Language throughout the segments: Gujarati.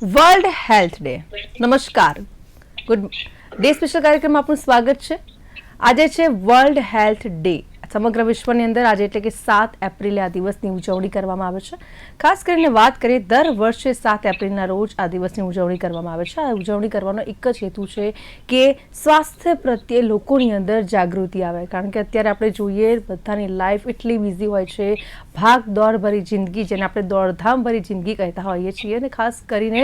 World health day. નમસ્કાર. ગુડ ડે સ્પેશિયલ કાર્યક્રમમાં આપનું સ્વાગત છે. આજે છે વર્લ્ડ હેલ્થ ડે. સમગ્ર વિશ્વની અંદર આજે એટલે કે 7 એપ્રિલે આ દિવસની ઉજવણી કરવામાં આવે છે. ખાસ કરીને વાત કરીએ, દર વર્ષે 7 એપ્રિલના રોજ આ દિવસની ઉજવણી કરવામાં આવે છે. આ ઉજવણી કરવાનો એક જ હેતુ છે કે સ્વાસ્થ્ય પ્રત્યે લોકોની અંદર જાગૃતિ આવે. કારણ કે અત્યારે આપણે જોઈએ બધાની લાઈફ એટલી બિઝી હોય છે, ભાગ દોડ ભરી જિંદગી, જેને આપણે દોડધામ ભરી જિંદગી કહેતા હોઈએ છીએ. અને ખાસ કરીને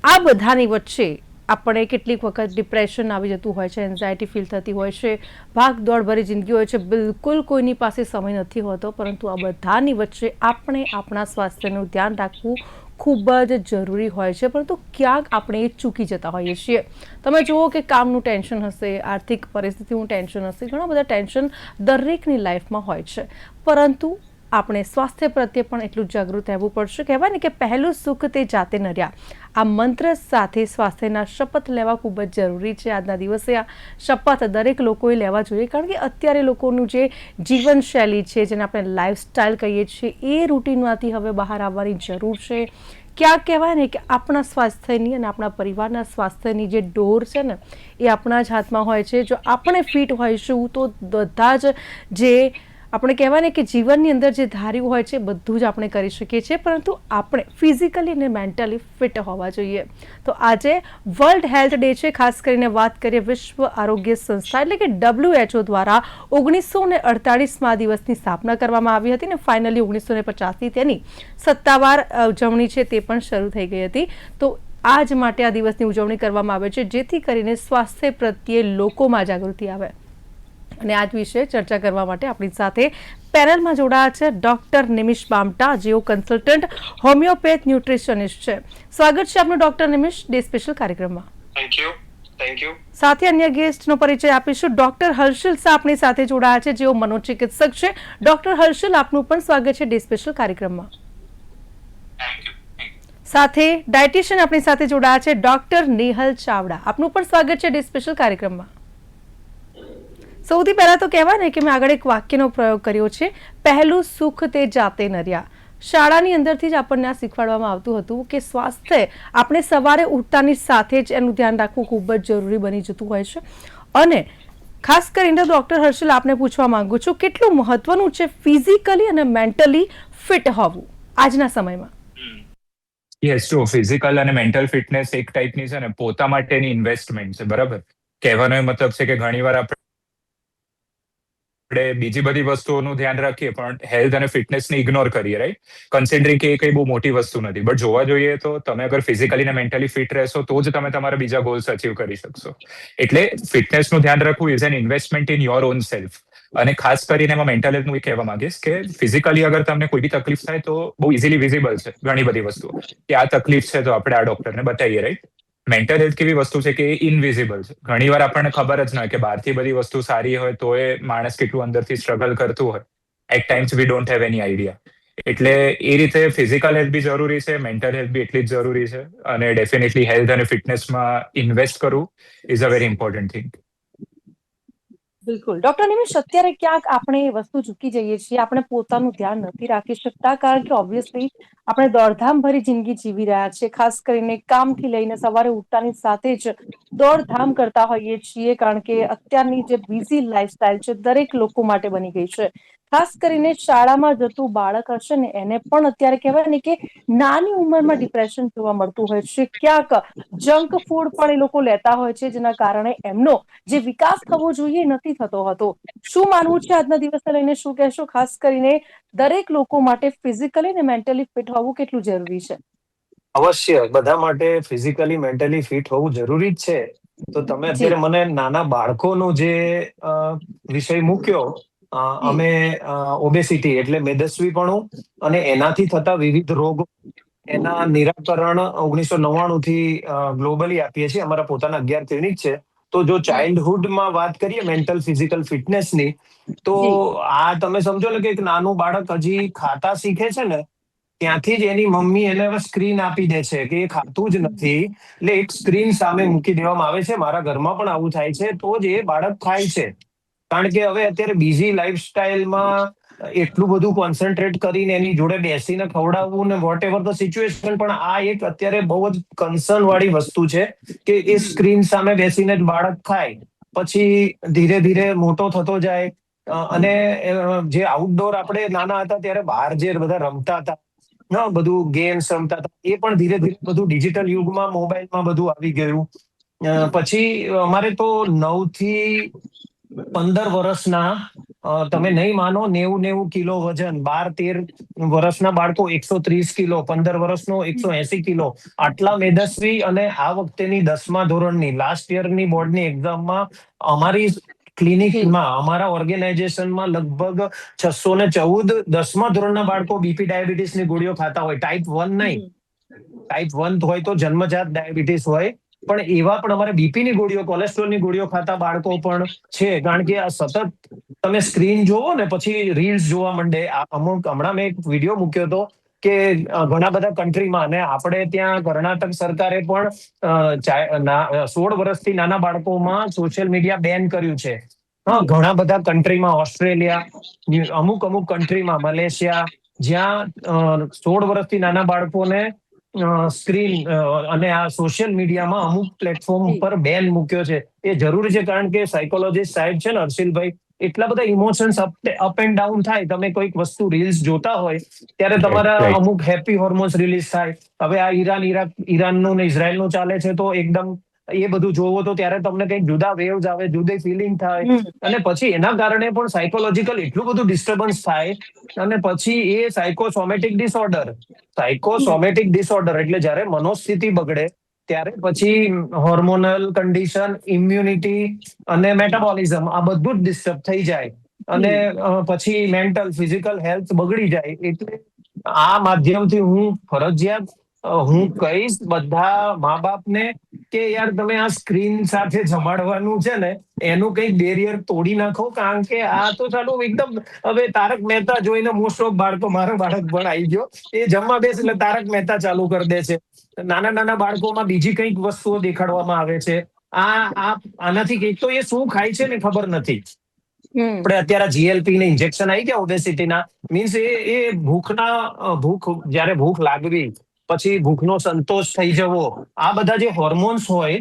આ બધાની વચ્ચે આપણે કેટલીક વખત ડિપ્રેશન આવી જતું હોય છે, એન્ઝાયટી ફીલ થતી હોય છે, ભાગ દોડ ભરી જિંદગી હોય છે, બિલકુલ કોઈની પાસે સમય નથી હોતો. પરંતુ આ બધાની વચ્ચે આપણે આપણા સ્વાસ્થ્યનું ધ્યાન રાખવું ખૂબ જ જરૂરી હોય છે. પરંતુ ક્યાંક આપણે એ ચૂકી જતા હોઈએ છીએ. તમે જુઓ કે કામનું ટેન્શન હશે, આર્થિક પરિસ્થિતિનું ટેન્શન હશે, ઘણા બધા ટેન્શન દરેકની લાઈફમાં હોય છે. પરંતુ આપણે સ્વાસ્થ્ય પ્રત્યે પણ એટલું જાગૃત રહેવું પડશે. કહેવાય ને કે પહેલું સુખ તે જાતે નર્યા. આ મંત્ર સાથે સ્વાસ્થ્યના શપથ લેવા ખૂબ જ જરૂરી છે. આજના દિવસે આ શપથ દરેક લોકોએ લેવા જોઈએ. કારણ કે અત્યારે લોકોનું જે જીવનશૈલી છે, જેને આપણે લાઈફસ્ટાઈલ કહીએ છીએ, એ રૂટીનમાંથી હવે બહાર આવવાની જરૂર છે. ક્યાંક કહેવાય ને કે આપણા સ્વાસ્થ્યની અને આપણા પરિવારના સ્વાસ્થ્યની જે ડોર છે ને, એ આપણા જ હાથમાં હોય છે. જો આપણે ફિટ હોઈશું તો બધા જ જે આપણે કહેવાય ને કે જીવનની અંદર જે ધાર્યું હોય છે બધું જ આપણે કરી શકીએ છીએ. પરંતુ આપણે ફિઝિકલી અને મેન્ટલી ફિટ હોવા જોઈએ. તો આજે વર્લ્ડ હેલ્થ ડે છે. ખાસ કરીને વાત કરીએ, વિશ્વ આરોગ્ય સંસ્થા એટલે કે WHO દ્વારા 1948માં આ દિવસની સ્થાપના કરવામાં આવી હતી ને ફાઇનલી 1950થી તેની સત્તાવાર ઉજવણી છે તે પણ શરૂ થઈ ગઈ હતી. તો આજ માટે આ દિવસની ઉજવણી કરવામાં આવે છે, જેથી કરીને સ્વાસ્થ્ય પ્રત્યે લોકોમાં જાગૃતિ આવે. અને આજ વિશે ચર્ચા કરવા માટે આપણી સાથે પેનલમાં જોડાયા છે ડોક્ટર નિમિષ બામટા, જેઓ કન્સલ્ટન્ટ હોમિયોપેથ ન્યુટ્રિશનિસ્ટ છે. સ્વાગત છે આપનું ડોક્ટર નિમિષ ડે સ્પેશિયલ કાર્યક્રમમાં. Thank you. સાથે અન્ય ગેસ્ટનો પરિચય આપીશું. ડોક્ટર હર્ષિલ શાહ આપણી સાથે જોડાયા છે, જેઓ મનોચિકિત્સક છે. ડોક્ટર હર્ષિલ, આપનું પણ સ્વાગત છે ડે સ્પેશિયલ કાર્યક્રમમાં. સાથે ડાયટિશિયન આપણી સાથે જોડાયા છે ડોક્ટર નેહલ ચાવડા. આપનું પણ સ્વાગત છે ડે સ્પેશિયલ કાર્યક્રમમાં. સૌથી પહેલા તો કહેવાય ને કે મેં આગળ એક વાક્યનો પ્રયોગ કર્યો છે, પહેલું સુખ તે જાતે નર્યા. શાળાની અંદરથી જ આપણને આ શીખવાડવામાં આવતું હતું કે સ્વાસ્થ્ય આપણે સવારે ઉઠતાની સાથે જ એનું ધ્યાન રાખવું ખૂબ જ જરૂરી બની જતું હોય છે. અને ખાસ કરીને ડોક્ટર હર્ષિલ, આપને પૂછવા માંગુ છું, કેટલું મહત્વનું છે ફિઝિકલી અને મેન્ટલી ફિટ હોવું આજના સમયમાં? યસ, જો ફિઝિકલ અને મેન્ટલ ફિટનેસ એક ટાઈપની છે ને પોતા માટેની ઇન્વેસ્ટમેન્ટ છે, બરાબર. કહેવાનો એ મતલબ છે કે ઘણીવાર આપણે બીજી બધી વસ્તુઓનું ધ્યાન રાખીએ પણ હેલ્થ અને ફિટનેસને ઇગ્નોર કરીએ, રાઈટ? કન્સિડરિંગ કે એ કઈ બહુ મોટી વસ્તુ નથી. બટ જોવા જોઈએ તો તમે અગર ફિઝિકલી અને મેન્ટલી ફિટ રહેશો તો જ તમે તમારા બીજા ગોલ્સ અચીવ કરી શકશો. એટલે ફિટનેસનું ધ્યાન રાખવું is an investment in your own self. અને ખાસ કરીને એમાં મેન્ટલ હેલ્થનું એ કહેવા માંગીશ કે ફિઝિકલી અગર તમને કોઈ બી તકલીફ થાય તો બહુ ઇઝીલી વિઝિબલ છે ઘણી બધી વસ્તુઓ, કે આ તકલીફ છે તો આપણે આ ડોક્ટરને બતાવીએ, રાઈટ? મેન્ટલ હેલ્થ કેવી વસ્તુ છે કે એ ઇનવિઝિબલ છે. ઘણીવાર આપણને ખબર જ ન હોય કે બહારથી બધી વસ્તુ સારી હોય તો એ માણસ કેટલું અંદરથી સ્ટ્રગલ કરતું હોય. At times we don't have any idea. એટલે એ રીતે ફિઝિકલ હેલ્થ બી જરૂરી છે, મેન્ટલ હેલ્થ બી એટલી જ જરૂરી છે. અને ડેફિનેટલી હેલ્થ અને ફિટનેસમાં ઇન્વેસ્ટ કરવું is a very important thing. બિલકુલ. ડોક્ટર નિમિષ, અત્યારે ક્યાંક આપણે એ વસ્તુ ચૂકી જઈએ છીએ, આપણે પોતાનું ધ્યાન નથી રાખી શકતા. કારણ કે ઓબ્વિયસલી આપણે દોડધામ ભરી જિંદગી જીવી રહ્યા છીએ. ખાસ કરીને કામથી લઈને સવારે ઉઠતાની સાથે જ દોડધામ કરતા હોઈએ છીએ. કારણ કે અત્યારની જે બિઝી લાઈફસ્ટાઈલ છે દરેક લોકો માટે બની ગઈ છે. ખાસ કરીને શાળામાં જતું બાળક હશે ને, એને પણ અત્યારે કહેવાય ને કે નાની ઉંમરમાં ડિપ્રેશન જોવા મળતું હોય છે. ક્યાંક જંક ફૂડ પણ એ લોકો લેતા હોય છે, જેના કારણે એમનો જે વિકાસ થવો જોઈએ નથી થતો હતો. શું માનવું છે આજના દિવસને લઈને? શું કહેશો? ખાસ કરીને દરેક લોકો માટે ફિઝિકલી અને મેન્ટલી ફિટ હોવું કેટલું જરૂરી છે? અવશ્ય બધા માટે ફિઝિકલી મેન્ટલી ફિટ હોવું જરૂરી જ છે. તો તમે જી અત્યારે મને નાના બાળકોનો જે વિષય મૂક્યો, જી અમે ઓબેસિટી એટલે મેદસ્વીપણું અને એનાથી થતા વિવિધ રોગો, એના નિરાકરણ 1999 થી ગ્લોબલી આપીએ છીએ. અમારા પોતાના 11 ક્લિનિક છે. તો જો ચાઇલ્ડહુડમાં વાત કરીએ મેન્ટલ ફિઝિકલ ફિટનેસની, તો જી આ તમે સમજો ને કે એક નાનું બાળક હજી ખાતા શીખે છે ને, ત્યાંથી જ એની મમ્મી એને હવે સ્ક્રીન આપી દે છે કે એ ખાતું જ નથી, એટલે એક સ્ક્રીન સામે મૂકી દેવામાં આવે છે. મારા ઘરમાં પણ આવું થાય છે, તો જ એ બાળક ખાય છે. કારણ કે હવે અત્યારે બીજી લાઈફસ્ટાઈલમાં એટલું બધું કોન્સન્ટ્રેટ કરીને એની જોડે બેસીને ખવડાવવું ને વોટ એવર ધ સિચ્યુએશન, પણ આ એક અત્યારે બહુ જ કન્સર્ન વાળી વસ્તુ છે કે એ સ્ક્રીન સામે બેસીને જ બાળક ખાય, પછી ધીરે ધીરે મોટો થતો જાય. અને જે આઉટડોર આપણે નાના હતા ત્યારે બહાર જે બધા રમતા હતા, બધું ગેમ્સ રમતા હતા, એ પણ ધીરે ધીરે બધું ડિજિટલ યુગમાં મોબાઈલમાં બધું આવી ગયું. પછી અમારે તો 9 થી 15 વર્ષના, તમે નહીં માનો, 90 કિલો વજન, 12-13 વર્ષના બાળકો 130 કિલો, 15 વર્ષનો 180 કિલો, આટલા મેદસ્વી. અને આ વખતેની 10મા ધોરણની લાસ્ટ યરની બોર્ડની એક્ઝામમાં અમારી ક્લિનિકમાં, અમારા ઓર્ગેનાઇઝેશનમાં લગભગ 614 10મા ધોરણના બાળકો બીપી ડાયાબિટીસની ગોળીઓ ખાતા હોય. ટાઈપ 1 નહીં, ટાઈપ 1 હોય તો જન્મજાત ડાયાબિટીસ હોય, પણ એવા પણ અમારે બીપીની ગોળીઓ, કોલેસ્ટ્રોલની ગોળીઓ ખાતા બાળકો પણ છે. કારણ કે આ સતત તમે સ્ક્રીન જોવો ને પછી રીલ્સ જોવા માંડે. હમણાં મેં એક વિડીયો મૂક્યો હતો કે ઘણા બધા કન્ટ્રીમાં, અને આપણે ત્યાં કર્ણાટક સરકારે પણ 16 વર્ષથી નાના બાળકોમાં સોશિયલ મીડિયા બેન કર્યું છે. ઘણા બધા કન્ટ્રીમાં, ઓસ્ટ્રેલિયા, અમુક કન્ટ્રીમાં, મલેશિયા, જ્યાં 16 વર્ષથી નાના બાળકોને સ્ક્રીન અને આ સોશિયલ મીડિયામાં અમુક પ્લેટફોર્મ પર બેન મૂક્યો છે. એ જરૂરી છે, કારણ કે સાયકોલોજીસ્ટ સાહેબ છે ને હર્ષિલભાઈ, એટલા બધા ઇમોશન્સ અપ એન્ડ ડાઉન થાય. તમે કોઈક વસ્તુ રીલ્સ જોતા હોય ત્યારે તમારા Right. અમુક હેપી હોર્મોન્સ રિલીઝ થાય. હવે આ ઈરાનનું ને ઇઝરાયલનું ચાલે છે, તો એકદમ એ બધું જોવો તો ત્યારે તમને કંઈક જુદા વેવ્સ આવે, જુદી ફિલિંગ થાય, અને પછી એના કારણે પણ સાયકોલોજીકલ એટલું બધું ડિસ્ટર્બન્સ થાય. અને પછી એ સાયકોસોમેટિક ડિસઓર્ડર એટલે જ્યારે મનોસ્થિતિ બગડે ત્યારે પછી હોર્મોનલ કન્ડિશન, ઇમ્યુનિટી અને મેટાબોલિઝમ, આ બધું જ ડિસ્ટર્બ થઈ જાય. અને પછી મેન્ટલ, ફિઝિકલ હેલ્થ બગડી જાય. એટલે આ માધ્યમથી હું કહીશ બધા મા બાપને કે યાર, તમે આ સ્ક્રીન સાથે જમાડવાનું છે ને, એનું કંઈક બેરિયર તોડી નાખો. કારણ કે આ તો ચાલો એકદમ, હવે તારક મહેતા જોઈને મોસ્ટ ઓફ બાળકો, મારો બાળક પણ આવી ગયો, એ જમવા બેસે એટલે તારક મહેતા ચાલુ કરી દે છે. નાના બાળકોમાં બીજી કંઈક વસ્તુઓ દેખાડવામાં આવે છે. આનાથી કંઈક તો એ શું ખાય છે ને ખબર નથી. આપણે અત્યારે જીએલપી ને ઇન્જેક્શન આવી ગયા ઓબેસિટીના, મીન્સ એ ભૂખ જ્યારે ભૂખ લાગવી, પછી ભૂખનો સંતોષ થઈ જવો, આ બધા જે હોર્મોન્સ હોય,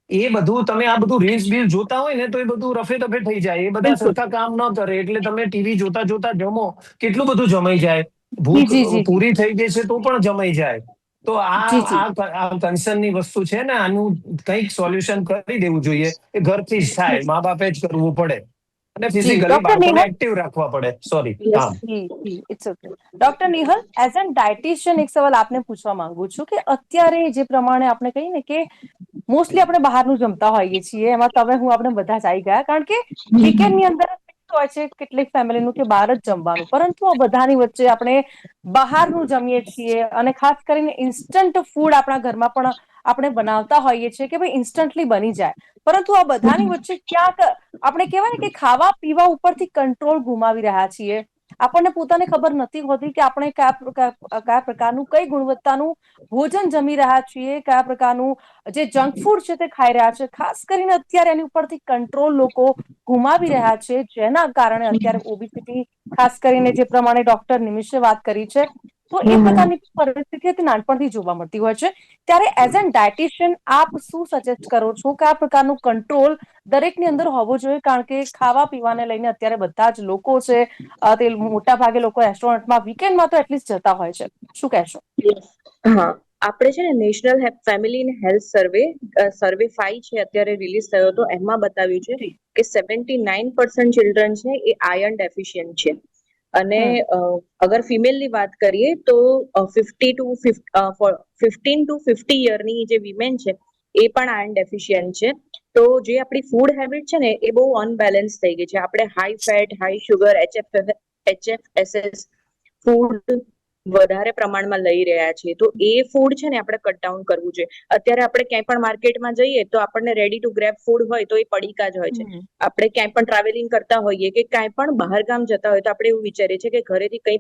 એ બધું તમે આ બધું રીલ્સ બીલ્સ જોતા હોય ને તો એ બધું રફે દફે થઈ જાય. એ બધા બિલકુલ. સરખા કામ ન કરે, એટલે તમે ટીવી જોતા જોતા જમો, કેટલું બધું જમાઈ જાય. જી ભૂખ જી જી જી પૂરી થઈ ગઈ છે તો પણ જમાઈ જાય. તો જી જી. આ કન્સર્નની વસ્તુ છે ને, આનું કંઈક સોલ્યુશન કરી દેવું જોઈએ. એ ઘરથી જ થાય, મા બાપે જ કરવું પડે, અને જી ફિઝિકલી ડોક્ટર બાળકોને નેહલ. એક્ટિવ રાખવા પડે. Sorry. Yes. It's okay. Doctor Nihal, as an dietitian એક સવાલ આપને પૂછવા માંગુ છું કે અત્યારે જે પ્રમાણે આપણે કહીએ ને કે મોસ્ટલી આપણે બહારનું જમતા હોઈએ છીએ, એમાં તમે હું આપણે બધા જ આવી ગયા, કારણ કે વીકેન્ડની અંદર હોય છે કેટલીક ફેમિલીનું કે બહાર જ જમવાનું, પરંતુ આ બધાની વચ્ચે આપણે બહારનું જમીએ છીએ, અને ખાસ કરીને ઇન્સ્ટન્ટ ફૂડ આપણા ઘરમાં પણ આપણે બનાવતા હોઈએ છીએ કે ભાઈ ઇન્સ્ટન્ટલી બની જાય, પરંતુ આ બધાની વચ્ચે ક્યાંક આપણે કહેવાય ને કે ખાવા પીવા ઉપરથી કંટ્રોલ ગુમાવી રહ્યા છીએ. આપણને પોતાને ખબર નથી હોતી કે આપણે કયા પ્રકારનું, કઈ ગુણવત્તાનું ભોજન જમી રહ્યા છીએ, કયા પ્રકારનું જે જંક ફૂડ છે તે ખાઈ રહ્યા છે. ખાસ કરીને અત્યારે એની ઉપરથી કંટ્રોલ લોકો ગુમાવી રહ્યા છે, જેના કારણે અત્યારે ઓબેસિટી, ખાસ કરીને જે પ્રમાણે ડોક્ટર નિમિષે વાત કરી છે, તો એ પ્રકારની પરિસ્થિતિ નાનપણથી જોવા મળતી હોય છે. ત્યારે એઝ એન ડાયટિશિયન આપ શું સજેસ્ટ કરો છો, કયા પ્રકારનું કંટ્રોલ દરેકની અંદર હોવો જોઈએ? કારણ કે ખાવા પીવાને લઈને અત્યારે બધા જ લોકો છે, તે મોટા ભાગે લોકો રેસ્ટોરન્ટમાં વીકેન્ડમાં તો એટલીસ્ટ જતા હોય છે. શું કહેશો? હા, આપણે છે ને નેશનલ ફેમિલી એન્ડ હેલ્થ સર્વે 5 છે અત્યારે રિલીઝ થયો હતો, એમાં બતાવ્યું છે જી. કે 79% ચિલ્ડ્રન છે એ આયર્ન ડેફિશિયન્ટ છે. અને અગર ફિમેલની વાત કરીએ તો 15 to 50 યરની જે વિમેન છે એ પણ આયર્ન ડેફિશિયન્ટ છે. તો જે આપણી ફૂડ હેબિટ છે ને એ બહુ અનબેલેન્સ થઈ ગઈ છે. આપણે high fat, high sugar, HFSS food વધારે પ્રમાણમાં લઈ રહ્યા છીએ. તો એ ફૂડ છે ને આપણે કટ ડાઉન કરવું જોઈએ. અત્યારે આપણે ક્યાંય પણ માર્કેટમાં જઈએ તો આપણને રેડી ટુ ગ્રેબ ફૂડ હોય તો એ પડીકા જ હોય છે. આપણે ક્યાંય પણ ટ્રાવેલિંગ કરતા હોઈએ કે કાંઈ પણ બહાર ગામ જતા હોય તો આપણે એવું વિચારીએ છીએ કે ઘરેથી કંઈ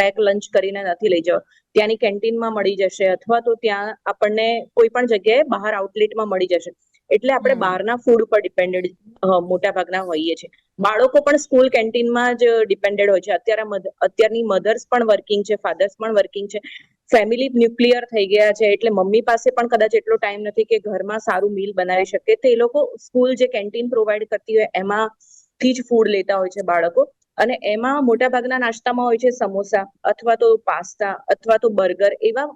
પેક લંચ કરીને નથી લઈ જવા, ત્યાંની કેન્ટીનમાં મળી જશે, અથવા તો ત્યાં આપણને કોઈ પણ જગ્યાએ બહાર આઉટલેટમાં મળી જશે. એટલે આપણે બહારના ફૂડ પર ડિપેન્ડેડ મોટા ભાગના હોઈએ છીએ. બાળકો પણ સ્કૂલ કેન્ટીનમાં જ ડિપેન્ડેડ હોય છે. અત્યારની મધર્સ પણ વર્કિંગ છે, ફાધર્સ પણ વર્કિંગ છે, ફેમિલી ન્યુક્લિયર થઈ ગયા છે, એટલે મમ્મી પાસે પણ કદાચ એટલો ટાઈમ નથી કે ઘરમાં સારું મીલ બનાવી શકે, તો એ લોકો સ્કૂલ જે કેન્ટીન પ્રોવાઈડ કરતી હોય એમાંથી જ ફૂડ લેતા હોય છે બાળકો. અને એમાં મોટા ભાગના નાસ્તામાં હોય છે સમોસા અથવા તો પાસ્તા અથવા તો બર્ગર, એવા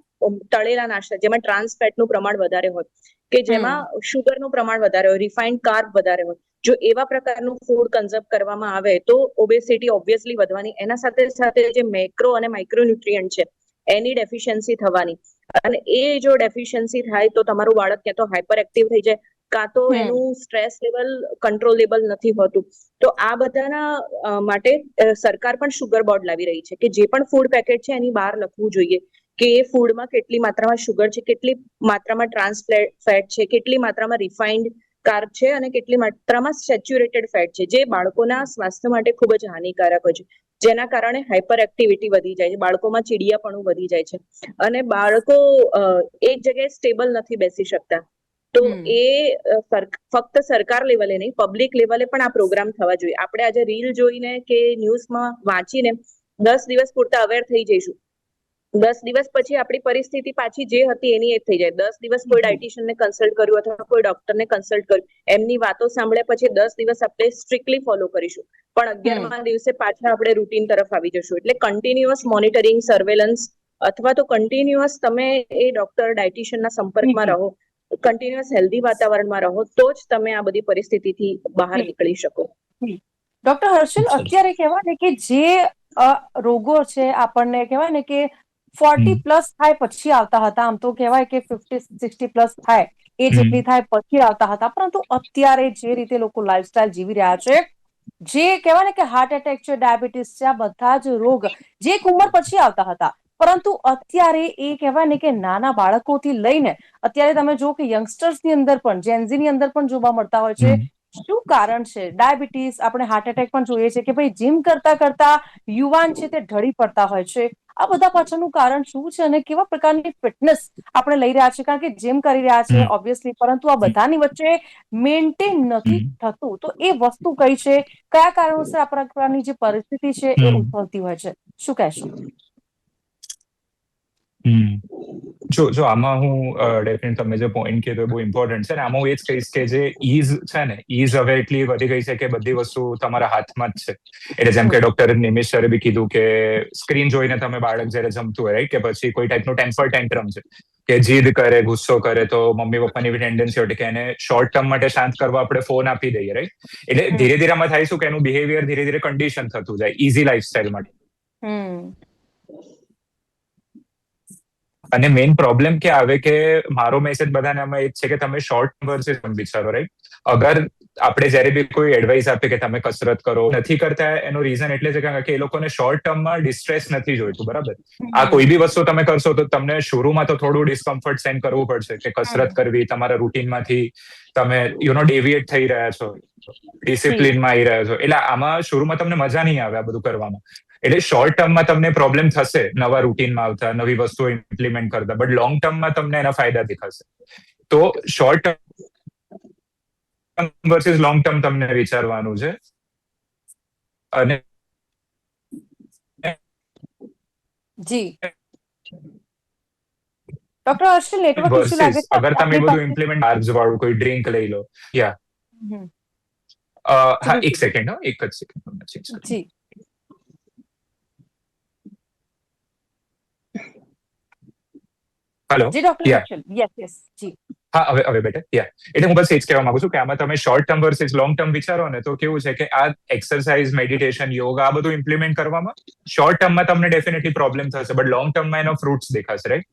તળેલા નાસ્તા જેમાં ટ્રાન્સ ફેટનું પ્રમાણ વધારે હોય, કે જેમાં શુગરનું પ્રમાણ વધારે હોય, રિફાઇન્ડ કાર્બ વધારે હોય. જો એવા પ્રકારનું ફૂડ કન્ઝ્યુમ કરવામાં આવે તો ઓબેસિટી ઓબ્વિયસલી વધવાની, એના સાથે સાથે જે મેક્રો અને માઇક્રોન્યુટ્રિયન્ટ છે એની ડેફિશિયન્સી થવાની. અને એ જો ડેફિશિયન્સી થાય તો તમારું બાળક ક્યાં તો હાઇપર એક્ટિવ થઈ જાય, કાં તો એનું સ્ટ્રેસ લેવલ કંટ્રોલેબલ નથી હોતું. તો આ બધાના માટે સરકાર પણ શુગર બોર્ડ લાવી રહી છે કે જે પણ ફૂડ પેકેટ છે એની બહાર લખવું જોઈએ કે એ ફૂડમાં કેટલી માત્રામાં શુગર છે, કેટલી માત્રામાં ટ્રાન્સ ફેટ છે, કેટલી માત્રામાં રિફાઇન્ડ કાર્બ છે અને કેટલી માત્રામાં સેચ્યુરેટેડ ફેટ છે, જે બાળકોના સ્વાસ્થ્ય માટે ખૂબ જ હાનિકારક હોય છે, જેના કારણે હાઇપર એક્ટિવિટી વધી જાય છે, બાળકોમાં ચીડિયાપણું વધી જાય છે અને બાળકો એક જગ્યાએ સ્ટેબલ નથી બેસી શકતા. તો એ ફક્ત સરકાર લેવલે નહીં, પબ્લિક લેવલે પણ આ પ્રોગ્રામ થવા જોઈએ. આપણે આજે રીલ જોઈને કે ન્યૂઝમાં વાંચીને 10 દિવસ પૂરતા અવેર થઈ જઈશું, 10 દિવસ પછી આપણી પરિસ્થિતિ પાછી જે હતી એની એ થઈ જાય. 10 દિવસ કોઈ ડાયટિશિયનને કન્સલ્ટ કર્યું અથવા કોઈ ડોક્ટરને કન્સલ્ટ કર્યું, એમની વાતો સાંભળ્યા પછી 10 દિવસ આપણે સ્ટ્રિક્ટલી ફોલો કરીશું, પણ 11મા દિવસે પાછા આપણે રૂટીન તરફ આવી જશું. એટલે કન્ટિન્યુઅસ મોનિટરિંગ, સર્વેલન્સ અથવા તો કન્ટિન્યુઅસ તમે એ ડોક્ટર, ડાયટિશિયનના સંપર્કમાં રહો, કન્ટિન્યુઅસ હેલ્ધી વાતાવરણમાં રહો, તો જ તમે આ બધી પરિસ્થિતિથી બહાર નીકળી શકો. ડોક્ટર હર્ષલ, અત્યારે કહેવાય ને કે જે રોગો છે આપણને કહેવાય ને કે 40+ થાય પછી આવતા હતા, આમ તો કહેવાય કે 50-60 પ્લસ થાય એ જેટલી થાય પછી આવતા હતા, પરંતુ અત્યારે જે રીતે લોકો લાઈફસ્ટાઈલ જીવી રહ્યા છે, જે કહેવાય ને કે હાર્ટ એટેક છે, ડાયાબિટીસ છે, આ બધા જ રોગ જે એક ઉંમર પછી આવતા હતા, પરંતુ અત્યારે એ કહેવાય ને કે નાના બાળકોથી લઈને અત્યારે તમે જો કે યંગસ્ટર્સ ની અંદર પણ, જેન્ઝી ની અંદર પણ જોવા મળતા હોય છે. શું કારણ છે? ડાયાબિટીસ, આપણે હાર્ટ એટેક પણ જોઈએ છે કે ભાઈ જીમ કરતા કરતા યુવાન છે તે ઢળી પડતા હોય છે. આ બધા પાછળનું કારણ શું છે અને કેવા પ્રકારની ફિટનેસ આપણે લઈ રહ્યા છીએ? કારણ કે જીમ કરી રહ્યા છે ઓબ્વિયસલી, પરંતુ આ બધાની વચ્ચે મેન્ટેન નથી થતું. તો એ વસ્તુ કઈ છે? કયા કારણોસર આ પ્રકારની જે પરિસ્થિતિ છે એ ઉદ્ભવતી હોય છે? શું કહેશો? જો આમાં હું ડેફિનેટ તમે જે પોઈન્ટ કીધો એ બહુ ઇમ્પોર્ટન્ટ છે ને. આમાં હું એ જ કહીશ કે જે ઈઝ છે ને, ઈઝ હવે એટલી વધી ગઈ છે કે બધી વસ્તુ તમારા હાથમાં જ છે. એટલે જેમ કે ડોક્ટર નિમિષ સરે બી કીધું કે સ્ક્રીન જોઈને તમે બાળક જયારે જમતું હોય, રાઈટ, કે પછી કોઈ ટાઈપનું ટેમ્પર ટેન્ટ્રમ છે કે જીદ કરે, ગુસ્સો કરે, તો મમ્મી પપ્પાની એવી ટેન્ડન્સી હોય કે એને શોર્ટ ટર્મ માટે શાંત કરવા આપણે ફોન આપી દઈએ, રાઈટ. એટલે ધીરે ધીરે આમાં થાય શું કે એનું બિહેવિયર ધીરે ધીરે કન્ડિશન થતું જાય ઇઝી લાઈફસ્ટાઈલ માટે. અને મેઇન પ્રોબ્લેમ ક્યાં આવે કે મારો મેસેજ બધાને આમાં એ જ છે કે તમે શોર્ટ વર્સિસ વિચારો, રાઈટ. અગર આપણે જયારે બી કોઈ એડવાઇસ આપે કે તમે કસરત કરો, નથી કરતા, એનો રીઝન એટલે છે કે એ લોકોને શોર્ટ ટર્મમાં ડિસ્ટ્રેસ નથી જોઈતું, બરાબર. આ કોઈ બી વસ્તુ તમે કરશો તો તમને શરૂમાં તો થોડું ડિસ્કમ્ફર્ટ સેન્ડ કરવું પડશે કે કસરત કરવી, તમારા રૂટીનમાંથી તમે ડેવિએટ થઈ રહ્યા છો, ડિસિપ્લિનમાં આવી રહ્યા છો. એટલે આમાં શરૂમાં તમને મજા નહીં આવે આ બધું કરવામાં. એટલે શોર્ટ ટર્મમાં તમને પ્રોબ્લેમ થશે નવા રૂટીનમાં આવતા, નવી વસ્તુઓ ઇમ્પ્લિમેન્ટ કરતા, બટ લોંગ ટર્મમાં તમને એના ફાયદા દેખાશે. તો short term versus long term તમને વિચારવાનું છે. અને જી ડોક્ટર હર્ષલ, નેટવર્ક ઇશ્યુ લાગે છે. અગર તમે બધું ઇમ્પ્લિમેન્ટ કાર્બ્સ વાળું કોઈ ડ્રિંક લઈ લો, હા, એક સેકન્ડ, એક જ સેકન્ડ. જી હેલો. જી ડોક્ટર હર્ષલ, યસ જી. હા, હવે બેટર. એટલે હું બસ એ જ કહેવા માંગુ છું કે આમાં તમે short term versus long term વિચારો ને, તો કેવું છે કે આ એક્સરસાઇઝ, મેડિટેશન, યોગા, આ બધું ઇમ્પ્લિમેન્ટ કરવામાં શોર્ટ ટર્મમાં તમને ડેફિનેટલી પ્રોબ્લેમ થશે, બટ લોંગ ટર્મમાં એનો ફ્રૂટ્સ દેખાશે, રાઈટ.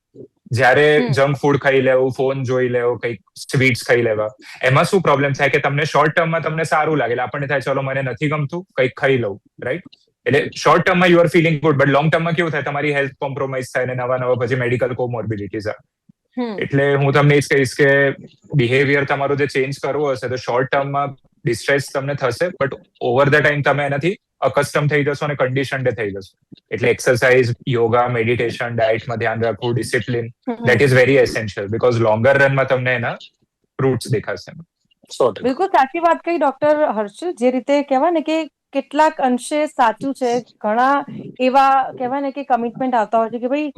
જ્યારે જંક ફૂડ ખાઈ લેવું, ફોન જોઈ લેવો, કંઈક સ્વીટ્સ ખાઈ લેવા, એમાં શું પ્રોબ્લેમ થાય કે તમને શોર્ટ ટર્મમાં તમને સારું લાગે, આપણને થાય ચલો મને નથી ગમતું, કંઈક ખાઈ લઉં, રાઈટ. એટલે શોર્ટ ટર્મમાં you are feeling good, but long ટર્મમાં કેવું થાય, તમારી હેલ્થ કોમ્પ્રોમાઇઝ થાય અને નવા પછી મેડિકલ કોમોર્બિડિટીઝ આવે. એટલે હું તમને એ જ કહીશ કે બિહેવિયર તમારો જે ચેન્જ કરવો હશે તો શોર્ટ ટર્મમાં ડિસ્ટ્રેસ તમને થશે, બટ ઓવર ધ ટાઈમ તમે એનાથી અકસ્ટમ થઈ જશો અને કન્ડિશન્ડ થઈ જશો. એટલે એક્સરસાઇઝ, યોગા, મેડિટેશન, ડાયટમાં ધ્યાન રાખવું, discipline, that is very essential, because longer રનમાં તમને એના ફ્રૂટ્સ દેખાશે. 100%. બિલકુલ સાચી વાત કહી ડોક્ટર હર્ષલ. જે રીતે કહેવાય ને કે કેટલાક અંશે સાચું છે, ઘણા એવા કહેવાય ને કે કમિટમેન્ટ આવતા હોય છે કે ભાઈ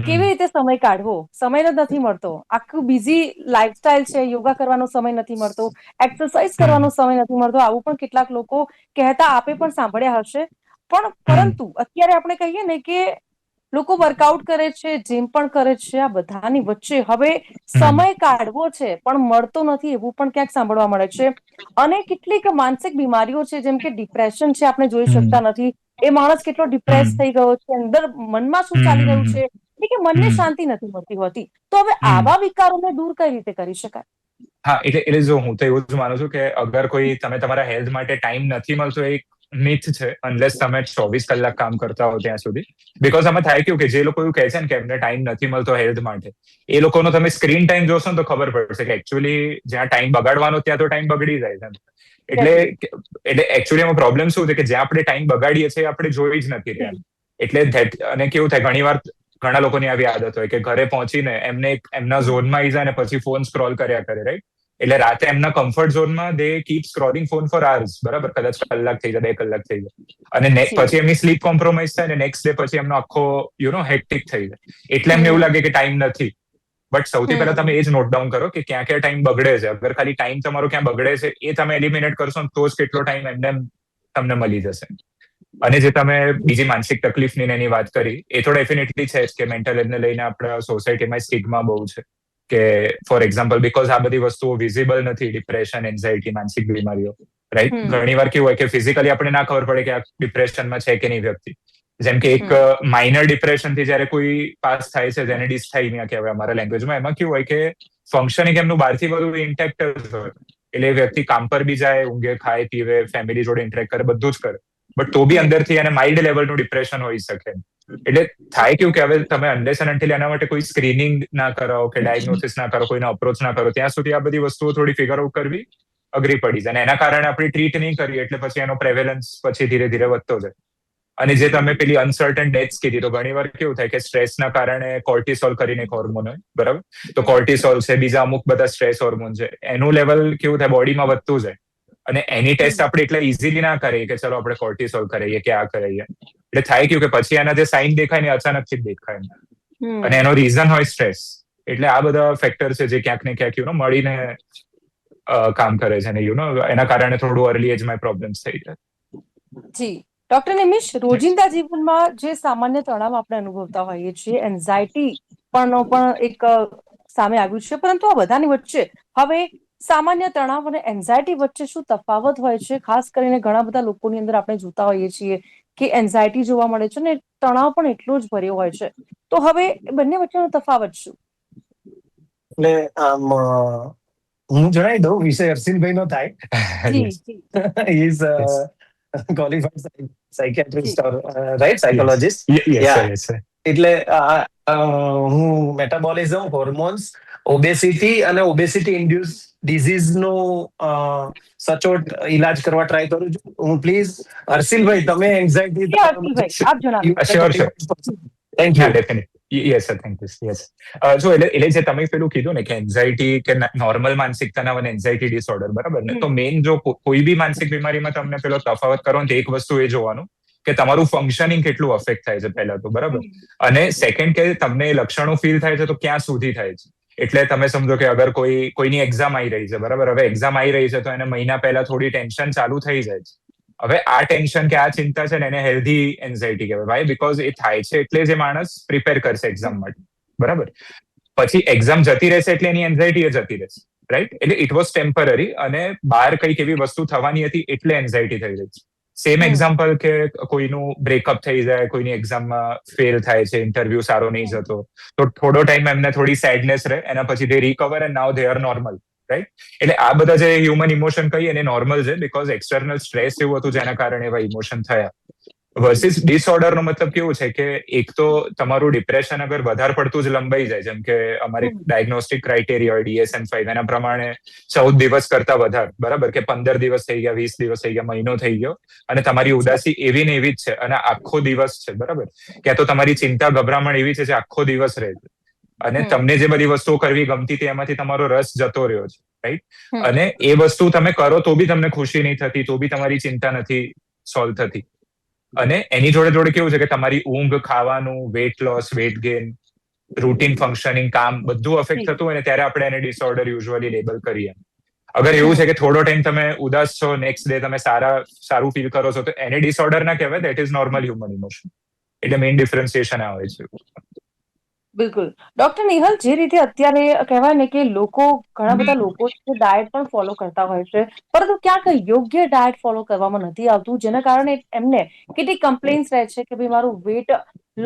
કેવી રીતે સમય કાઢવો, સમય જ નથી મળતો. આખું બિઝી લાઈફસ્ટાઈલ છે, યોગા કરવાનો સમય નથી મળતો, એક્સરસાઇઝ કરવાનો સમય નથી મળતો, આવું પણ કેટલાક લોકો કહેતા આપે પણ સાંભળ્યા હશે. પણ પરંતુ અત્યારે આપણે કહીએ ને કે લોકો વર્કઆઉટ કરે છે, જીમ પણ કરે છે, આ બધાની વચ્ચે હવે સમય કાઢવો છે પણ મળતો નથી, એવું પણ ક્યાંક સાંભળવા મળે છે. અને કેટલીક માનસિક બીમારીઓ છે, જેમ કે ડિપ્રેશન છે, આપણે જોઈ શકતા નથી. એ માણસ કેટલો ડિપ્રેસ થઈ ગયો છે, અંદર મનમાં શું ચાલી રહ્યું છે, કે મનને શાંતિ નથી મળતી હોતી. તો હવે આવા વિકારોને દૂર કઈ રીતે કરી શકાય? હા, એટલે જો હું તો એવું જ માનું છું કે અગર કોઈ તમે તમારા હેલ્થ માટે ટાઈમ નથી મળતો, એક મિથ છે, અનલેસ તમે 24 કલાક કામ કરતા હો ત્યાં સુધી. બીકોઝ આમાં થાય કેવું કે જે લોકો એવું કહે છે ને કે એમને ટાઈમ નથી મળતો હેલ્થ માટે, એ લોકોનો તમે સ્ક્રીન ટાઈમ જોશો ને તો ખબર પડશે કે એકચ્યુઅલી જ્યાં ટાઈમ બગાડવાનો ત્યાં તો ટાઈમ બગડી જાય છે. એટલે એકચ્યુઅલી એમાં પ્રોબ્લેમ શું છે કે જ્યાં આપણે ટાઈમ બગાડીએ છીએ આપણે જોઈ જ નથી રહ્યા. એટલે અને કેવું થાય ઘણી વાર ઘણા લોકોની આવી આદત હોય કે ઘરે પહોંચીને એમને એમના ઝોનમાં આવી જાય ને પછી ફોન સ્ક્રોલ કર્યા કરે, રાઈટ? એટલે રાતે એમના કમ્ફર્ટ ઝોનમાં they keep scrolling phone for hours, બરાબર? કદાચ કલાક થઈ જાય, 2 કલાક થઈ જાય, અને પછી એમની સ્લીપ કોમ્પ્રોમાઇઝ થાય ને નેક્સ્ટ ડે પછી એમનો આખો હેક્ટિક થઈ જાય. એટલે એમને એવું લાગે કે ટાઈમ નથી. બટ સૌથી પહેલા તમે એ જ નોટ ડાઉન કરો કે ક્યાં ક્યાં ટાઈમ બગડે છે. અગર ખાલી ટાઈમ તમારો ક્યાં બગડે છે એ તમે એલિમિનેટ કરશો ને તો જ કેટલો ટાઈમ એમને તમને મળી જશે. અને જે તમે બીજી માનસિક તકલીફની એની વાત કરી, એ તો ડેફિનેટલી છે જ કે મેન્ટલ હેલ્થને લઈને આપણા સોસાયટીમાં સ્ટિગ્મા બહુ છે. કે ફોર એક્ઝામ્પલ, બીકોઝ આ બધી વસ્તુઓ વિઝિબલ નથી, ડિપ્રેશન, એન્ઝાયટી, માનસિક બીમારીઓ, રાઈટ? ઘણી વાર કેવું હોય કે ફિઝિકલી આપણે ના ખબર પડે કે આ ડિપ્રેશનમાં છે કે નહીં વ્યક્તિ. જેમ કે એક માઇનર ડિપ્રેશન થી જયારે કોઈ પાસ થાય છે, જેને ડિસ્થાઇમિયા કહેવાય અમારા લેંગ્વેજમાં, એમાં કેવું હોય કે ફંક્શનિંગ એમનું બહારથી બધું ઇન્ટેક્ટ જ હોય. એટલે એ વ્યક્તિ કામ પર બી જાય, ઊંઘે, ખાય, પીવે, ફેમિલી જોડે ઇન્ટરેક્ટ કરે, બધું જ કરે. બટ તો બી અંદરથી એને માઇલ્ડ લેવલનું ડિપ્રેશન હોઈ શકે. એટલે થાય કેવું કે હવે તમે અનલેસ એન્ડ અનટિલ એના માટે કોઈ સ્ક્રીનિંગ ના કરાવો કે ડાયગ્નોસિસ ના કરો, કોઈને અપ્રોચ ના કરો, ત્યાં સુધી આ બધી વસ્તુઓ થોડી ફિગર આઉટ કરવી અઘરી પડી જાય. અને એના કારણે આપણે ટ્રીટ નહીં કરીએ એટલે પછી એનો પ્રેવેલન્સ પછી ધીરે ધીરે વધતો જાય. અને જે તમે પેલી અનસર્ટન ડેથ્સ કીધી, તો ઘણી વાર કેવું થાય કે સ્ટ્રેસના કારણે કોર્ટિસોલ કરીને એક હોર્મોન હોય, બરાબર? તો કોર્ટિસોલ છે, બીજા અમુક બધા સ્ટ્રેસ હોર્મોન છે, એનું લેવલ કેવું થાય બોડીમાં વધતું જાય. અને એની ટેસ્ટ આપણે એટલા ઇઝીલી ના કરીએ કે ચલો આપણે કોર્ટિસોલ કરાઈએ કે આ કરાઈએ. એટલે થાય કેવું કે પછી એના જે સાઇન દેખાય ને અચાનકથી જ દેખાય, અને એનો રીઝન હોય સ્ટ્રેસ. એટલે આ બધા ફેક્ટર છે જે ક્યાંક ને ક્યાંક મળીને કામ કરે છે, ને એના કારણે થોડું અર્લી એજમાં પ્રોબ્લેમ્સ થઈ જાય. જી ડોક્ટર નિમિષ, રોજિંદા જીવનમાં જે સામાન્ય તણાવ આપણે અનુભવતા હોઈએ છીએ, એન્ઝાયટી પણ એક સામે આવ્યું છે, પરંતુ આ બધાની વચ્ચે હવે સામાન્ય તણાવ અને એન્ઝાયટી વચ્ચે શું તફાવત હોય છે? ખાસ કરીને ઘણા બધા લોકોની અંદર આપણે જોતા હોઈએ છીએ કે એન્ઝાયટી જોવા મળે છે ને તણાવ પણ એટલો જ ભર્યો હોય છે. તો હવે બંને વચ્ચેનો તફાવત શું? એટલે આમ હું જણાવી દઉં, વિષય હર્ષિલભાઈ નો થાય. Is qualified psychiatrist or right psychologist. એટલે હું મેટાબોલિઝમ, હોર્મોન્સ, ઓબેસિટી અને ઓબેસિટી ઇન્ડ્યુસ ડિઝીઝનો સચોટ ઈલાજ કરવા ટ્રાય કરું છું. હું પ્લીઝ હર્ષિલભાઈ, તમે anxiety thank you. Yes sir, thank you. Yes, જો એટલે જે તમે પેલું કીધું ને કે એન્ઝાયટી કે નોર્મલ માનસિક તણાવ અને એન્ઝાયટી ડિસઓર્ડર, બરાબર ને? તો મેઇન જો કોઈ બી માનસિક બીમારીમાં તમને પેલો તફાવત કરો ને, તો એક વસ્તુ એ જોવાનું કે તમારું ફંક્શનિંગ કેટલું અફેક્ટ થાય છે પહેલા તો, બરાબર? અને સેકન્ડ કે તમને લક્ષણો ફીલ થાય છે તો ક્યાં સુધી થાય છે. એટલે તમે સમજો કે અગર કોઈની એક્ઝામ આવી રહી છે, બરાબર? હવે એક્ઝામ આવી રહી છે તો એને મહિના પહેલા થોડી ટેન્શન ચાલુ થઈ જાય છે. હવે આ ટેન્શન કે આ ચિંતા છે ને એને હેલ્ધી એન્ઝાયટી કહેવાય. વાય? બીકોઝ એ થાય છે એટલે જે માણસ પ્રિપેર કરશે એક્ઝામ માટે, બરાબર? પછી એક્ઝામ જતી રહેશે એટલે એની એન્ઝાયટી જતી રહેશે, રાઈટ? એટલે ઇટ વોઝ ટેમ્પરરી, અને બહાર કઈક એવી વસ્તુ થવાની હતી એટલે એન્ઝાયટી થઈ રહી છે. સેમ એક્ઝામ્પલ કે કોઈનું બ્રેકઅપ થઈ જાય, કોઈની એક્ઝામમાં ફેલ થાય છે, ઇન્ટરવ્યુ સારો નહીં જતો, તો થોડો ટાઈમ એમને થોડી સેડનેસ રહે, એના પછી they recover and now they are normal, right? એટલે આ બધા જે હ્યુમન ઇમોશન કહીએ એને નોર્મલ છે, બીકોઝ એક્સટર્નલ સ્ટ્રેસ એવું હતું જેના કારણે એવા ઇમોશન થયા. વર્સિસ ડિસઓર્ડરનો મતલબ કેવું છે કે એક તો તમારું ડિપ્રેશન અગર વધારે પડતું જ લંબાઈ જાય, જેમ કે અમારી ડાયગ્નોસ્ટિક ક્રાઇટેરિયા હોય DSM-5, એના પ્રમાણે 14 દિવસ કરતા વધારે, બરાબર? કે 15 દિવસ થઈ ગયા, 20 દિવસ થઈ ગયા, મહિનો થઈ ગયો, અને તમારી ઉદાસી એવી ને એવી જ છે, અને આખો દિવસ છે, બરાબર? ક્યાં તો તમારી ચિંતા, ગભરામણ એવી છે જે આખો દિવસ રહે છે, અને તમને જે બધી વસ્તુઓ કરવી ગમતી હતી એમાંથી તમારો રસ જતો રહ્યો છે, રાઈટ અને એ વસ્તુ તમે કરો તો બી તમને ખુશી નહીં થતી, તો બી તમારી ચિંતા નથી સોલ્વ થતી. અને એની જોડે જોડે કેવું છે કે તમારી ઊંઘ, ખાવાનું, weight loss, weight gain, routine functioning, કામ બધું અફેક્ટ થતું હોય ને ત્યારે આપણે એને ડિસઓર્ડર યુઝ્યુઅલી લેબલ કરીએ. અગર એવું છે કે થોડો ટાઈમ તમે ઉદાસ છો, નેક્સ્ટ ડે તમે સારું ફીલ કરો છો, તો એને ડિસઓર્ડર ના કહેવાય, that is normal human emotion. એટલે મેઇન ડિફરન્સિએશન આ હોય છે. બિલકુલ. ડોક્ટર નેહલ, જે રીતે અત્યારે કહેવાય ને કે ઘણા બધા લોકો ડાયટ પણ ફોલો કરતા હોય છે, પરંતુ ક્યાંક યોગ્ય ડાયટ ફોલો કરવામાં નથી આવતું, જેના કારણે એમને કેટલીક કમ્પ્લેન્ટ્સ રહે છે કે ભાઈ મારું વેટ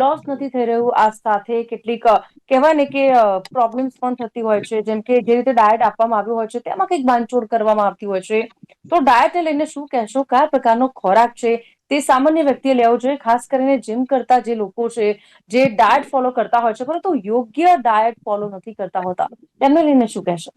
લોસ નથી થઈ રહ્યું. આ સાથે કેટલીક કહેવાય ને કે પ્રોબ્લેમ્સ પણ થતી હોય છે, જેમ કે જે રીતે ડાયટ આપવામાં આવ્યું હોય છે તેમાં કંઈક બાંધછોડ કરવામાં આવતી હોય છે. તો ડાયટને લઈને શું કહેશો? કયા પ્રકારનો ખોરાક છે તે સામાન્ય વ્યક્તિએ લેવો જોઈએ, ખાસ કરીને જીમ કરતા જે લોકો છે, જે ડાયટ ફોલો કરતા હોય છે પરંતુ યોગ્ય ડાયટ ફોલો નથી કરતા હોતા, તેમને લઈને શું કહેશો?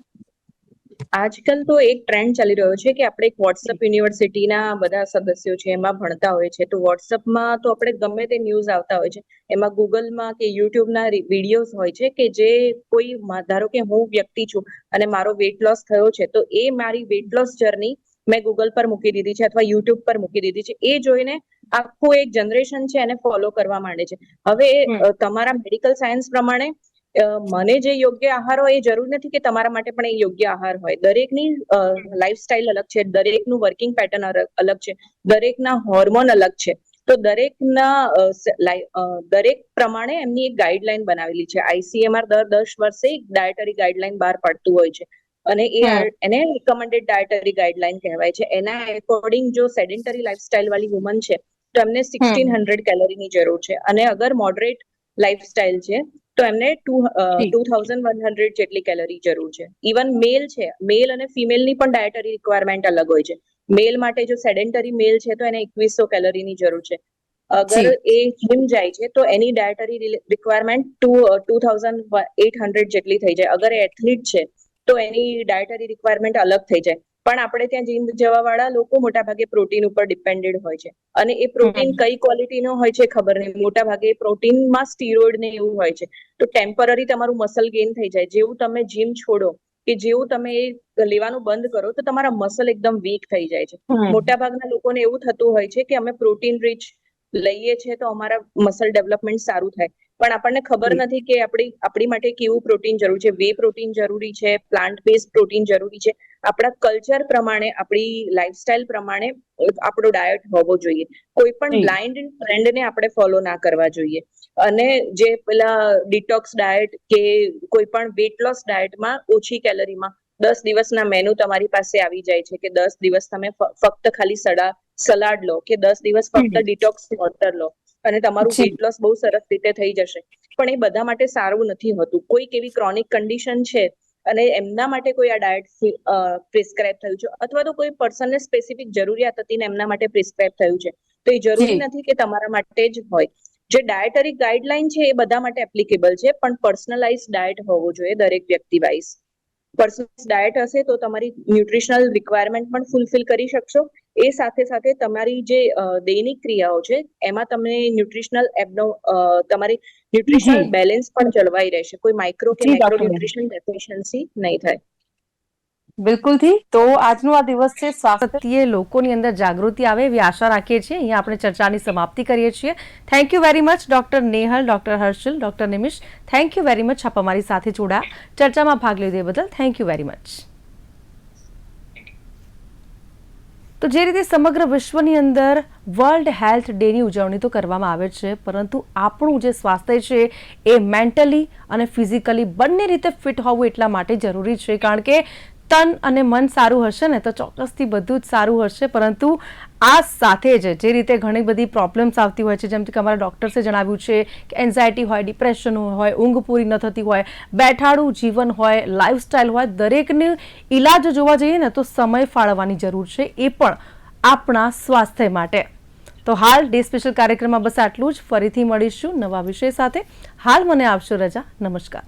આજકાલ તો એક ટ્રેન્ડ ચાલી રહ્યો છે કે આપણે એક વોટ્સઅપ યુનિવર્સિટીના બધા સદસ્યો છે એમાં ભણતા હોય છે. તો વોટ્સઅપમાં તો આપણે ગમે તે ન્યૂઝ આવતા હોય છે, એમાં ગૂગલમાં કે યુટ્યુબના વિડીયોઝ હોય છે કે જે કોઈ ધારો કે હું વ્યક્તિ છું અને મારો વેટ લોસ થયો છે, તો એ મારી વેટ લોસ જર્ની મેં ગૂગલ પર મૂકી દીધી છે અથવા યુટ્યુબ પર મૂકી દીધી છે. એ જોઈને આખું એક જનરેશન છે એને ફોલો કરવા માંડે છે. હવે તમારા મેડિકલ સાયન્સ પ્રમાણે મને જે યોગ્ય આહાર હોય એ જરૂર નથી કે તમારા માટે પણ એ યોગ્ય આહાર હોય. દરેકની લાઈફસ્ટાઈલ અલગ છે, દરેકનું વર્કિંગ પેટર્ન અલગ છે, દરેકના હોર્મોન અલગ છે. તો દરેક પ્રમાણે એમની એક ગાઈડલાઈન બનાવેલી છે. ICMR દર 10 વર્ષે એક ડાયટરી ગાઈડલાઈન બહાર પાડતું હોય છે અને એને રિકમેન્ડેડ ડાયટરી ગાઈડલાઈન કહેવાય છે. એના એકોર્ડિંગ જો સેડેન્ટરી લાઈફસ્ટાઈલ વાળી વુમન છે તો એમને 1600 કેલરીની જરૂર છે, અને અગર મોડરેટ લાઈફસ્ટાઈલ છે તો એમને 2100 જેટલી કેલરી જરૂર છે. ઇવન મેલ છે, મેલ અને ફિમેલની પણ ડાયટરી રિક્વાયરમેન્ટ અલગ હોય છે. મેલ માટે જો સેડેન્ટરી મેલ છે તો એને 2100 કેલરીની જરૂર છે. અગર એ જીમ જાય છે તો એની ડાયટરી રિક્વાયરમેન્ટ 2800 જેટલી થઈ જાય. અગર એથ્લીટ છે તો એની ડાયટરી રિક્વાયરમેન્ટ અલગ થઈ જાય. પણ આપણે ત્યાં જીમ જવા વાળા લોકો મોટા ભાગે પ્રોટીન ઉપર ડિપેન્ડેડ હોય છે, અને એ પ્રોટીન કઈ ક્વોલિટીનો હોય છે ખબર નહીં. મોટા ભાગે પ્રોટીનમાં સ્ટીરોઇડ ને એવું હોય છે. તો ટેમ્પરરી તમારું મસલ ગેઇન થઈ જાય. જેવું તમે જીમ છોડો કે જેવું તમે એ લેવાનું બંધ કરો તો તમારા મસલ એકદમ વીક થઈ જાય છે. મોટા ભાગના લોકોને એવું થતું હોય છે કે અમે પ્રોટીન રીચ લઈએ છીએ તો અમારા મસલ ડેવલપમેન્ટ સારું થાય, પણ આપણને ખબર નથી કે આપણી માટે કેવું પ્રોટીન જરૂરી છે. વે પ્રોટીન જરૂરી છે, પ્લાન્ટ બેઝ પ્રોટીન જરૂરી છે. આપણા કલ્ચર પ્રમાણે, આપણી લાઈફસ્ટાઈલ પ્રમાણે આપણો ડાયટ હોવો જોઈએ. કોઈ પણ બ્લાઇન્ડ ટ્રેન્ડને આપણે ફોલો ના કરવા જોઈએ. અને જે પેલા ડિટોક્સ ડાયટ કે કોઈ પણ વેટ લોસ ડાયટમાં ઓછી કેલરીમાં 10 દિવસના મેનુ તમારી પાસે આવી જાય છે કે 10 દિવસ તમે ફક્ત ખાલી સલાડ લો કે 10 દિવસ ફક્ત ડિટોક્સ વોટર લો અને તમારું વેટ લોસ બહુ સરસ રીતે થઈ જશે. પણ એ બધા માટે સારું નથી હોતું. કોઈક એવી ક્રોનિક કન્ડિશન છે અને એમના માટે કોઈ આ ડાયટ પ્રિસ્ક્રાઇબ થયું છે, અથવા તો કોઈ પર્સનને સ્પેસિફિક જરૂરિયાત હતી ને એમના માટે પ્રિસ્ક્રાઇબ થયું છે, તો એ જરૂરી નથી કે તમારા માટે જ હોય. જે ડાયટરી ગાઈડલાઈન છે એ બધા માટે એપ્લિકેબલ છે, પણ પર્સનલાઇઝ ડાયટ હોવો જોઈએ દરેક વ્યક્તિ વાઇઝ. પર્સનલાઇઝ ડાયટ હશે તો તમારી ન્યુટ્રિશનલ રિક્વાયરમેન્ટ પણ ફૂલફિલ કરી શકશો. એ સાથે સાથે તમારી જે દૈનિક ક્રિયાઓ છે એમાં તમને તમારી ન્યુટ્રિશનલ બેલેન્સ પણ જળવાઈ રહેશે. કોઈ માઇક્રો કે મેક્રો ન્યુટ્રિશન ડેફિશિયન્સી નહીં થાય. બિલકુલથી. તો આજનો આ દિવસ છે સ્વાસ્થ્ય લોકોની અંદર જાગૃતિ આવે એવી આશા રાખીએ છીએ. અહીંયા આપણે ચર્ચાની સમાપ્તિ કરીએ છીએ. Thank you very much doctor Nehal, doctor Harshal, doctor Nimish. Thank you very much આપ અમારી સાથે જોડાયા, ચર્ચામાં ભાગ લીધો બદલ થેન્ક યુ વેરી મચ. તો જે રીતે સમગ્ર વિશ્વની અંદર વર્લ્ડ હેલ્થ ડેની ઉજવણી તો કરવામાં આવે છે, પરંતુ આપણું જે સ્વાસ્થ્ય છે એ મેન્ટલી અને ફિઝિકલી બંને રીતે ફિટ હોવું એટલા માટે જરૂરી છે, કારણ કે તન અને મન સારું હશે ને તો ચોક્કસથી બધું જ સારું હશે. પરંતુ આ સાથે જ જે રીતે ઘણી બધી પ્રોબ્લેમ્સ આવતી હોય છે, જેમ કે અમારા ડૉક્ટર્સે જણાવ્યું છે કે એન્ઝાયટી હોય, ડિપ્રેશન હોય, ઊંઘ પૂરી ન થતી હોય, બેઠાડું જીવન હોય, લાઈફસ્ટાઈલ હોય, દરેકને ઈલાજ જોવા જઈએ ને તો સમય ફાળવવાની જરૂર છે, એ પણ આપણા સ્વાસ્થ્ય માટે. તો હાલ ડે સ્પેશિયલ કાર્યક્રમમાં બસ આટલું જ. ફરીથી મળીશું નવા વિષય સાથે. હાલ મને આપશો રજા. નમસ્કાર.